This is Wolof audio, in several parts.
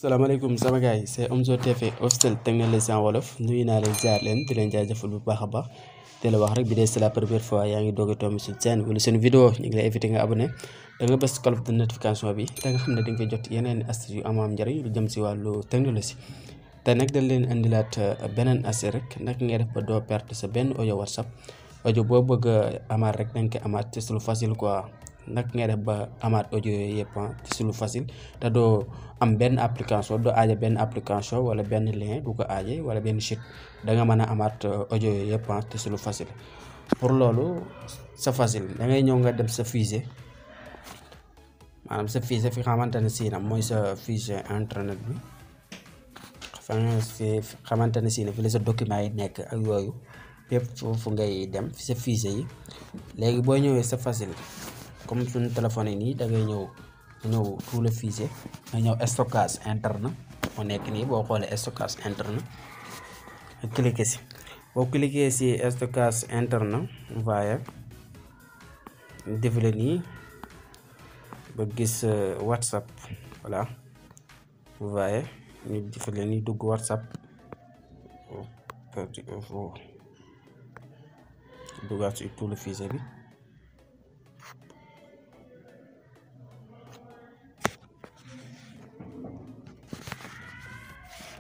salaamaaleykum sama gars yi c'est Omzo TV officiel technologie en wolof nuyu naa leen ziar leen di leen jaajëfal bu baax a baax te la wax rek bi dee c'est la première fois yaa ngi doog a tomb si chaîne wala seen vidéo ñu ngi lay invité nga abonné da nga bës cloche de notification bi da nga xam ne dañ koy jot yeneen astuces yu am njëriñ lu jëm si wàllu technologie te nag dañ leen indilaat beneen astuce rek naka ngay def ba doo perte sa benn audio WhatsApp audio boo bëgg a amaat rek da nga koy amaat ci lu facile quoi. nag ngay def ba amaat audio yooyu yëpp ci lu facile te doo am benn application doo aaje benn application wala benn lien du ko aaje wala benn site da nga mën a amaat audio yooyu yëpp ci lu facile. pour loolu c'est facile da ngay ñëw nga dem sa fichier maanaam sa fichier fi xamante ne si nag mooy sa fichier internet bi fa nga fi xamante ne si ne fi la sa document yi nekk ak yooyu yëpp foofu ngay dem fi sa fichier yi léegi boo ñëwee c'est facile. comme suñu téléphone yi nii da ngay ñëw tout le fichier nga ñëw stockage interne moo nekk nii boo xoolee stockage interne nga cliquer si boo cliquer si stockage interne waaye défilé nii ba gis WhatsApp voilà waaye ñu défilé nii dugg WhatsApp duggaat si tout le fichier bi.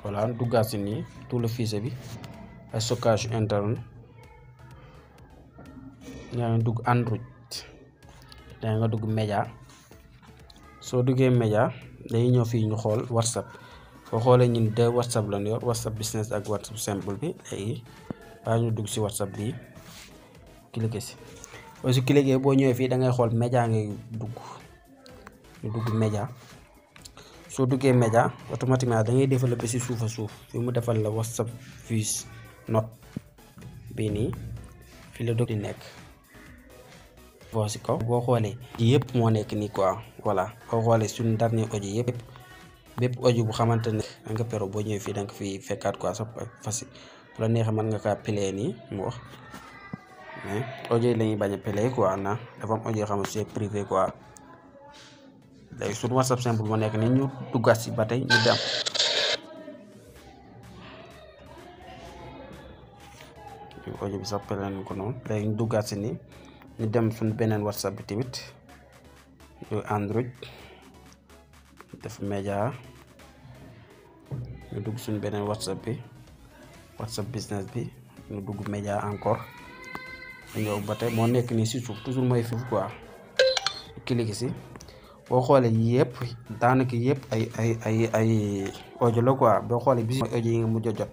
voilà duggaat si nii tout le fichier bi stockage interne yaa ngi dugg Android yaa nga dugg média soo duggee média day ñëw fii ñu xool WhatsApp boo xoolee ñun deux WhatsApp lañ yor WhatsApp business ak WhatsApp simple bi léegi waaye ñu dugg si WhatsApp bi cliquer si boo si cliquer boo ñëwee fii da ngay xool média ngay dugg ñu dugg média. soo duggee média automatiquement da ngay développé si suuf a suuf fi mu defal la WhatsApp voice note bii nii fi la di nekk boo si kaw boo xoolee yëpp moo nekk nii quoi voilà boo xoolee suñu dernier audio yëpp bépp audio bu xamante ne da nga pero boo ñëwee fii da nga fi fekkaat quoi sa facile bu la neexee mën nga kaa play nii mu wax mais audio yi la ñuy bañ a play quoi na dafa am audio xam ne c'est privé quoi. léegi suñu WhatsApp simple moo nekk ni ñu duggaat si ba tey ñu dem audio bi sax pele nañ ko noonu léegi ñu duggaat si ni ñu dem suñu beneen WhatsApp bi tamit ñu Android def média ñu dugg suñu beneen WhatsApp bi WhatsApp business bi ñu dugg média encore ñëw ba tey moo nekk nii si suuf toujours mooy fi quoi cliquer si boo xoolee yëpp daanaka yëpp ay audio la quoi boo xoolee bis mooy audio yi nga mujj a jot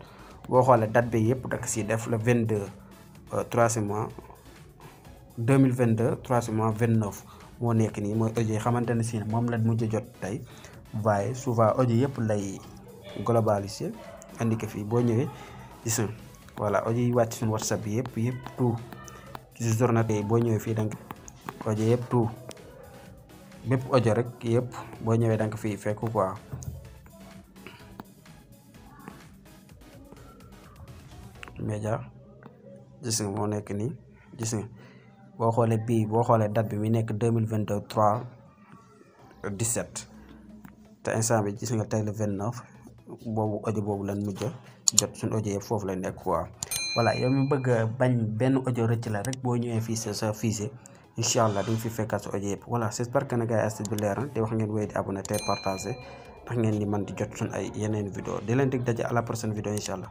boo xoolee date bi yëpp dak si def le 22 3 mois 2022 3 mois 29 moo nekk nii mooy audio yi xamante ne si moom la mujj a jot tey waaye souvent audio yëpp lay globaliser andi ko fii boo ñëwee gis nga voilà audio yi wàcc suñu WhatsApp bi yëpp tout ci journée tey boo ñëwee fii donc audio yëpp tout bépp audio rek yëpp boo ñëwee da nga fi fekk quoi média gis nga moo nekk nii gis nga boo xoolee bii boo xoolee date bi mi nekk 2022 3 17 te instant bi gis nga tey le 29 boobu audio boobu lan mujj jot suñu audio yëpp foofu la nekk quoi. voilà yow mi bëgg bañ benn audio rëcc la rek boo ñëwee fii sa fichier incha allah dañ fi fekkaat su audio yëpp voilà j'espère que ne gars yi astuce bi leer na te wax ngeen wéy di abonné te partagé ndax ngeen di mën di jot suñ ay yeneen vidéo di leen dig daje à la prochaine vidéo incha allah.